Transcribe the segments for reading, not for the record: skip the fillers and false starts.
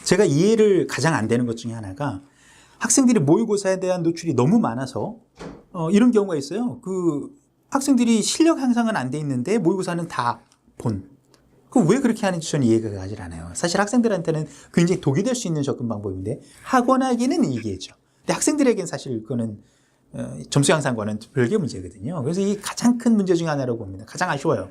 제가 이해를 가장 안 되는 것 중에 하나가 학생들이 모의고사에 대한 노출이 너무 많아서 이런 경우가 있어요. 그 학생들이 실력 향상은 안 돼 있는데 모의고사는 다 본. 그 왜 그렇게 하는지 저는 이해가 가질 않아요. 사실 학생들한테는 굉장히 독이 될 수 있는 접근 방법인데 학원하기는 이기겠죠. 근데 학생들에겐 사실 그거는 점수 향상과는 별개 문제거든요. 그래서 이 가장 큰 문제 중에 하나라고 봅니다. 가장 아쉬워요.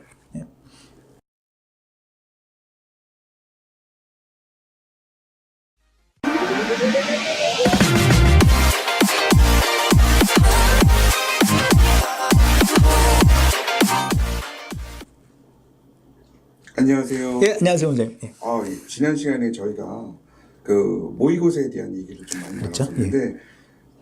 안녕하세요. 예, 안녕하세요, 원장님. 예. 지난 시간에 저희가 그 모의고사에 대한 얘기를 좀 많이 그렇죠? 나눴었는데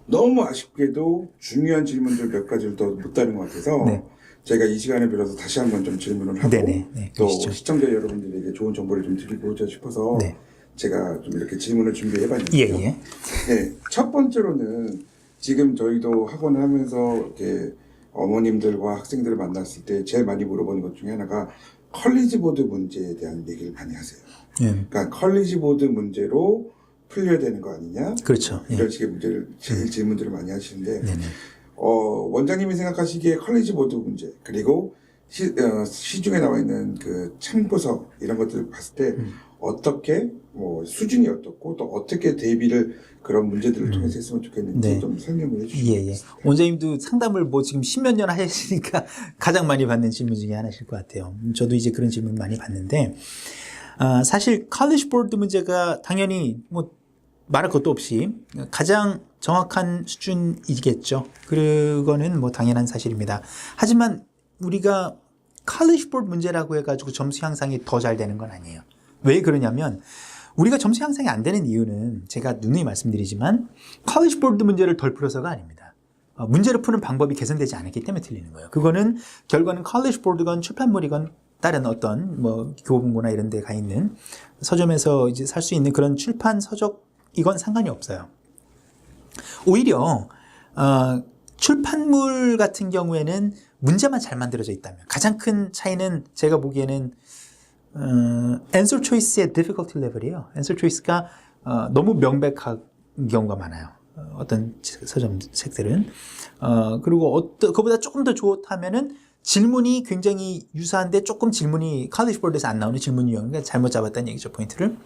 너무 아쉽게도 중요한 질문들 몇 가지를 더 못 다룬 것 같아서 네. 저희가 이 시간을 빌어서 다시 한번 좀 질문을 하고 네네. 또 그러시죠. 시청자 여러분들에게 좋은 정보를 좀 드리고자 싶어서 네. 제가 좀 이렇게 질문을 준비해봤는데요. 예. 네, 첫 번째로는 지금 저희도 학원을 하면서 이렇게 어머님들과 학생들을 만났을 때 제일 많이 물어보는 것 중에 하나가 컬리지 보드 문제에 대한 얘기를 많이 하세요. 예. 그러니까 컬리지 보드 문제로 풀려야 되는 거 아니냐? 그렇죠. 예. 이런 식의 문제를 제일 질문들을 많이 하시는데 네네. 원장님이 생각하시기에 컬리지 보드 문제 그리고 시중에 나와 있는 그 참고서 이런 것들을 봤을 때 어떻게 뭐 수준이 어떻고 또 어떻게 대비를 그런 문제들을 통해서 했으면 좋겠는지 네. 좀 설명을 해주시면 예. 원장님도 상담을 뭐 지금 10몇 년 하셨으니까 가장 많이 받는 질문 중에 하나실 것 같아요. 저도 이제 그런 질문 많이 받는데, 사실 컬리지 보드 문제가 당연히 뭐 말할 것도 없이 가장 정확한 수준이겠죠. 그거는 뭐 당연한 사실입니다. 하지만 우리가 컬리지 보드 문제라고 해가지고 점수 향상이 더 잘 되는 건 아니에요. 왜 그러냐면 우리가 점수 향상이 안 되는 이유는 제가 누누이 말씀드리지만 컬리지 보드 문제를 덜 풀어서가 아닙니다. 문제를 푸는 방법이 개선되지 않았기 때문에 틀리는 거예요. 그거는 결과는 컬리지 보드건 출판물이건 다른 어떤 뭐 교보문고나 이런 데 가 있는 서점에서 이제 살 수 있는 그런 출판 서적이건 상관이 없어요. 오히려 출판물 같은 경우에는 문제만 잘 만들어져 있다면 가장 큰 차이는 제가 보기에는 answer choice의 difficulty level이에요. answer choice가 너무 명백한 경우가 많아요. 어떤 서점 책들은. 그리고 그보다 조금 더 좋다면은 질문이 굉장히 유사한데 조금 질문이 컬리지 보드에서 안 나오는 질문 유형, 그러니까 잘못 잡았다는 얘기죠, 포인트를.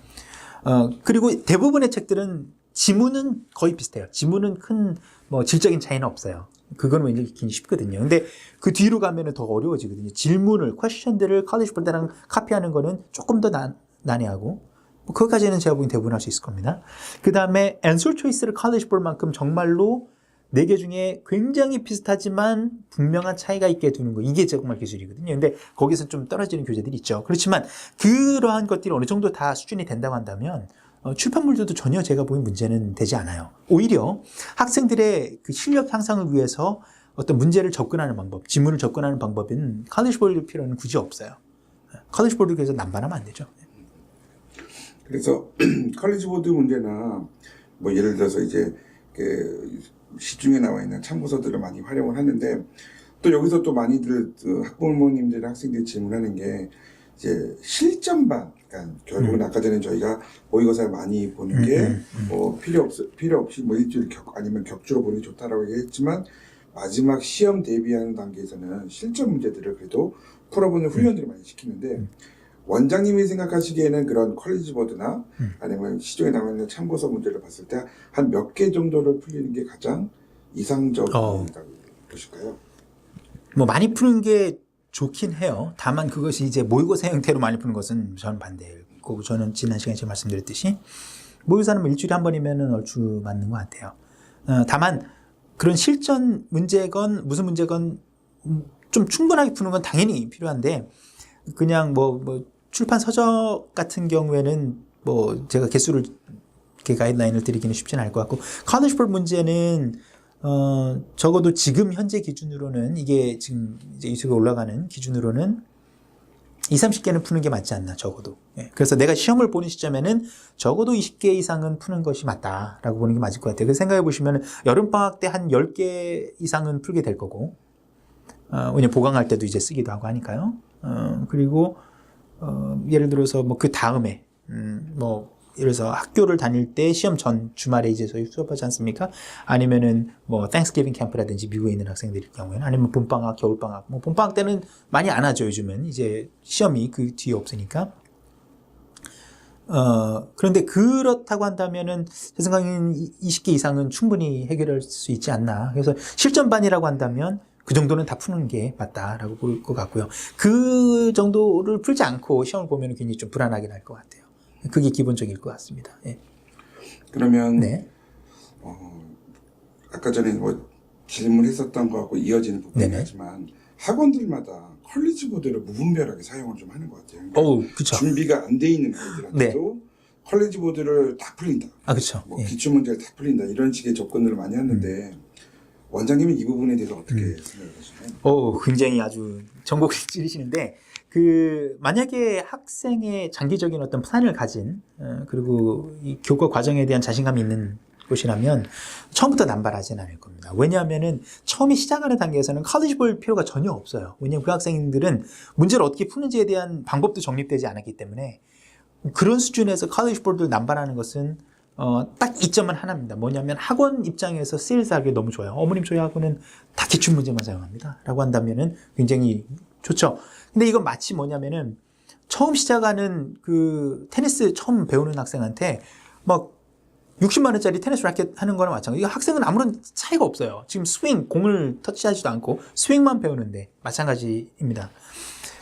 그리고 대부분의 책들은 지문은 거의 비슷해요. 지문은 큰 뭐 질적인 차이는 없어요. 그건 왠지 익히기 쉽거든요. 근데 그 뒤로 가면은 더 어려워지거든요. 질문을, 퀘스천들을 컬리지 보드랑 카피하는 거는 조금 더 난해하고, 뭐 그것까지는 제가 보기엔 대부분 할 수 있을 겁니다. 그 다음에 answer choice를 컬리지 보드만큼 정말로 4개 중에 굉장히 비슷하지만 분명한 차이가 있게 두는 거, 이게 정말 기술이거든요. 근데 거기서 좀 떨어지는 교재들이 있죠. 그렇지만 그러한 것들이 어느 정도 다 수준이 된다고 한다면 출판물들도 전혀 제가 보기엔 문제는 되지 않아요. 오히려 학생들의 그 실력 향상을 위해서 어떤 문제를 접근하는 방법, 지문을 접근하는 방법은 컬리지 보드 필요는 굳이 없어요. 컬리지 보드에서 남발하면 안 되죠. 그래서 컬리지 보드 문제나 뭐 예를 들어서 이제 그 시중에 나와 있는 참고서들을 많이 활용을 하는데 또 여기서 또 많이들 학부모님들 학생들이 질문하는 게 이제 실전반, 그러니까 결국은 아까 전에 저희가 모의고사를 많이 보는 게 뭐 필요 없이 뭐 일주일 아니면 격주로 보는 게 좋다라고 얘기했지만 마지막 시험 대비하는 단계에서는 실전 문제들을 그래도 풀어보는 훈련들을 많이 시키는데 원장님이 생각하시기에는 그런 컬리지 보드나 아니면 시중에 나와 있는 참고서 문제를 봤을 때 한 몇 개 정도를 풀리는 게 가장 이상적이라고 보실까요? 뭐 많이 푸는 게 좋긴 해요. 다만 그것이 이제 모의고사 형태로 많이 푸는 것은 저는 반대고, 저는 지난 시간에 제가 말씀드렸듯이 모의고사는 뭐 일주일에 한 번이면은 얼추 맞는 것 같아요. 다만 그런 실전 문제건 무슨 문제건 좀 충분하게 푸는 건 당연히 필요한데, 그냥 뭐 출판 서적 같은 경우에는 뭐 제가 개수를 이렇게 가이드라인을 드리기는 쉽지는 않을 것 같고, 컬리지 보드 문제는 적어도 지금 현재 기준으로는 이게 지금 이제 유튜브에 올라가는 기준으로는 20-30개는 푸는 게 맞지 않나, 적어도. 예. 그래서 내가 시험을 보는 시점에는 적어도 20개 이상은 푸는 것이 맞다라고 보는 게 맞을 것 같아요. 그래서 생각해 보시면 여름방학 때 한 10개 이상은 풀게 될 거고, 왜냐면 보강할 때도 이제 쓰기도 하고 하니까요. 그리고 예를 들어서 뭐 그 다음에 뭐 예를 들어서 학교를 다닐 때 시험 전 주말에 이제 저희 수업하지 않습니까? 아니면은 뭐 Thanksgiving 캠프라든지 미국에 있는 학생들일 경우에는 아니면 봄방학, 겨울방학. 뭐 봄방학 때는 많이 안 하죠, 요즘은. 이제 시험이 그 뒤에 없으니까. 그런데 그렇다고 한다면은 제 생각에는 20개 이상은 충분히 해결할 수 있지 않나. 그래서 실전반이라고 한다면 그 정도는 다 푸는 게 맞다라고 볼 것 같고요. 그 정도를 풀지 않고 시험을 보면 굉장히 좀 불안하긴 할 것 같아요. 그게 기본적일 것 같습니다. 예. 그러면 네. 아까 전에 뭐 질문했었던 거하고 이어지는 부분이긴 네네. 하지만 학원들마다 컬리지 보드를 무분별하게 사용을 좀 하는 것 같아요. 그러니까 어우, 그쵸. 준비가 안 돼 있는 아이들한테도 컬리지 보드를 다 풀린다. 아, 그쵸. 뭐 예. 기출 문제를 다 풀린다. 이런 식의 접근을 많이 하는데 원장님은 이 부분에 대해서 어떻게 생각을 하시나요? 굉장히 아주 전곡을 찌르시는데, 만약에 학생의 장기적인 어떤 플랜을 가진, 그리고 이 교과 과정에 대한 자신감이 있는 곳이라면 처음부터 남발하지는 않을 겁니다. 왜냐하면은 처음에 시작하는 단계에서는 컬리지 볼 필요가 전혀 없어요. 왜냐하면 그 학생들은 문제를 어떻게 푸는지에 대한 방법도 정립되지 않았기 때문에 그런 수준에서 컬리지 볼을 남발하는 것은 딱 이점은 하나입니다. 뭐냐면 학원 입장에서 세일즈하기 너무 좋아요. 어머님 저희 학원은 다 기출 문제만 사용합니다. 라고 한다면은 굉장히 좋죠. 근데 이건 마치 뭐냐면은 처음 시작하는 그 테니스 처음 배우는 학생한테 막 60만 원짜리 테니스 라켓 하는 거랑 마찬가지예요. 학생은 아무런 차이가 없어요. 지금 스윙, 공을 터치하지도 않고 스윙만 배우는데 마찬가지입니다.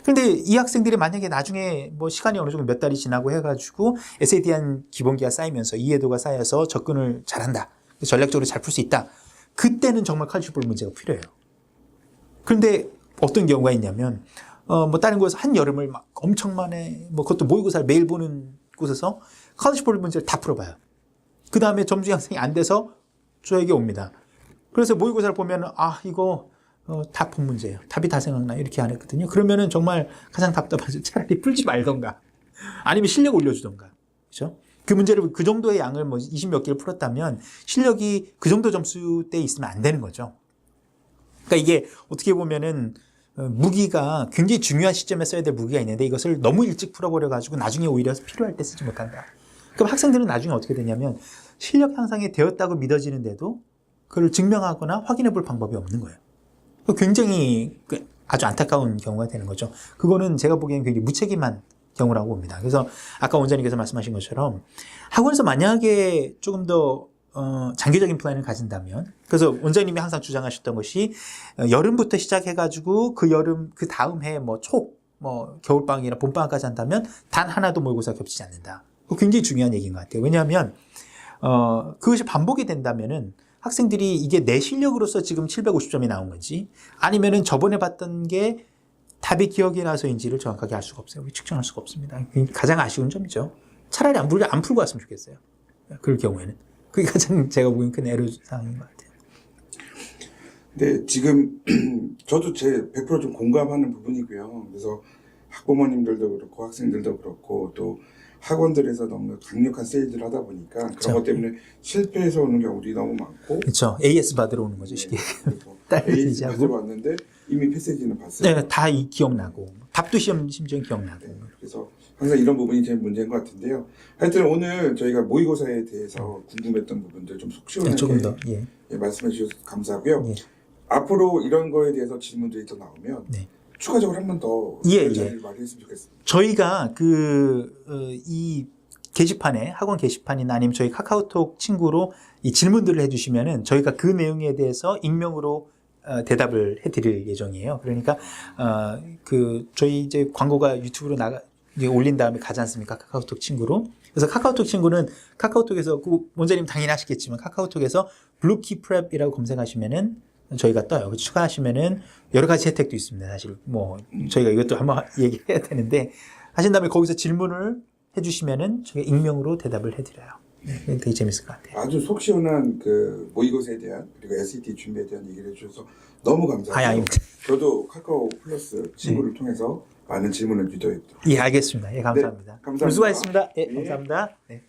근데 이 학생들이 만약에 나중에 뭐 시간이 어느 정도 몇 달이 지나고 해가지고 SA에 대한 기본기가 쌓이면서 이해도가 쌓여서 접근을 잘한다. 전략적으로 잘 풀 수 있다. 그때는 정말 컬리지 볼 문제가 필요해요. 그런데 어떤 경우가 있냐면 뭐 다른 곳에서 한 여름을 막 엄청 만에 뭐 그것도 모의고사를 매일 보는 곳에서 컬리지 볼 문제를 다 풀어봐요. 그 다음에 점수 양성이 안 돼서 저에게 옵니다. 그래서 모의고사를 보면 이거 다 본 문제예요. 답이 다 생각나 이렇게 안 했거든요. 그러면은 정말 가장 답답하죠. 차라리 풀지 말던가 아니면 실력 올려주던가. 그렇죠? 그 문제를 그 정도의 양을 뭐 20몇 개를 풀었다면 실력이 그 정도 점수대에 있으면 안 되는 거죠. 그러니까 이게 어떻게 보면은 무기가 굉장히 중요한 시점에 써야 될 무기가 있는데 이것을 너무 일찍 풀어버려가지고 나중에 오히려 필요할 때 쓰지 못한다. 그럼 학생들은 나중에 어떻게 되냐면 실력 향상이 되었다고 믿어지는데도 그걸 증명하거나 확인해 볼 방법이 없는 거예요. 굉장히 아주 안타까운 경우가 되는 거죠. 그거는 제가 보기에는 굉장히 무책임한 경우라고 봅니다. 그래서 아까 원장님께서 말씀하신 것처럼 학원에서 만약에 조금 더 장기적인 플랜을 가진다면, 그래서 원장님이 항상 주장하셨던 것이 여름부터 시작해가지고 그 여름 그 다음 해 뭐 겨울방학이나 봄방학까지 한다면 단 하나도 모의고사 겹치지 않는다. 굉장히 중요한 얘기인 것 같아요. 왜냐하면 그것이 반복이 된다면은 학생들이 이게 내 실력으로서 지금 750점이 나온 건지 아니면은 저번에 봤던 게 답이 기억이 나서인지를 정확하게 알 수가 없어요. 측정할 수가 없습니다. 가장 아쉬운 점이죠. 차라리 안 풀고 왔으면 좋겠어요. 그럴 경우에는. 그게 가장 제가 보기엔 큰 애로사항인 것 같아요. 네, 지금 저도 제 100% 좀 공감하는 부분이고요. 그래서 학부모님들도 그렇고 학생들도 그렇고 또 학원들에서 너무 강력한 세일즈를 하다 보니까 그런 것 때문에 실패해서 오는 경우들이 너무 많고, 그렇죠. AS 받으러 오는 거죠, 쉽게. AS 받으러 왔는데 이미 패스지는 봤어요. 네, 다 기억나고 답도 심지어 기억나고. 네, 그래서 항상 이런 부분이 제일 문제인 것 같은데요. 하여튼 오늘 저희가 모의고사에 대해서 궁금했던 부분들 좀 속 시원하게 조금 더 말씀해 주셔서 감사하고요. 예. 앞으로 이런 거에 대해서 질문들이 더 나오면 추가적으로 한 번 더 자리를 마련했으면 좋겠습니다. 저희가 이 게시판에 학원 게시판이나 아니면 저희 카카오톡 친구로 이 질문들을 해주시면은 저희가 그 내용에 대해서 익명으로 대답을 해드릴 예정이에요. 그러니까 저희 이제 광고가 유튜브로 올린 다음에 가지 않습니까? 카카오톡 친구로. 그래서 카카오톡 친구는 카카오톡에서 원장님 당연히 하시겠지만 카카오톡에서 블루키 프랩이라고 검색하시면은 저희가 떠요. 추가하시면은 여러 가지 혜택도 있습니다. 사실 저희가 이것도 한번 얘기해야 되는데 하신 다음에 거기서 질문을 해주시면은 저희가 익명으로 대답을 해드려요. 되게 재밌을 것 같아요. 아주 속 시원한 그 모의고사에 대한 그리고 SAT 준비에 대한 얘기를 해주셔서 너무 감사하고요. 저도 카카오 플러스 친구를 통해서 많은 질문을 유도했도록. 예, 알겠습니다. 예, 감사합니다. 네, 감사합니다. 수고하셨습니다. 예, 감사합니다. 네.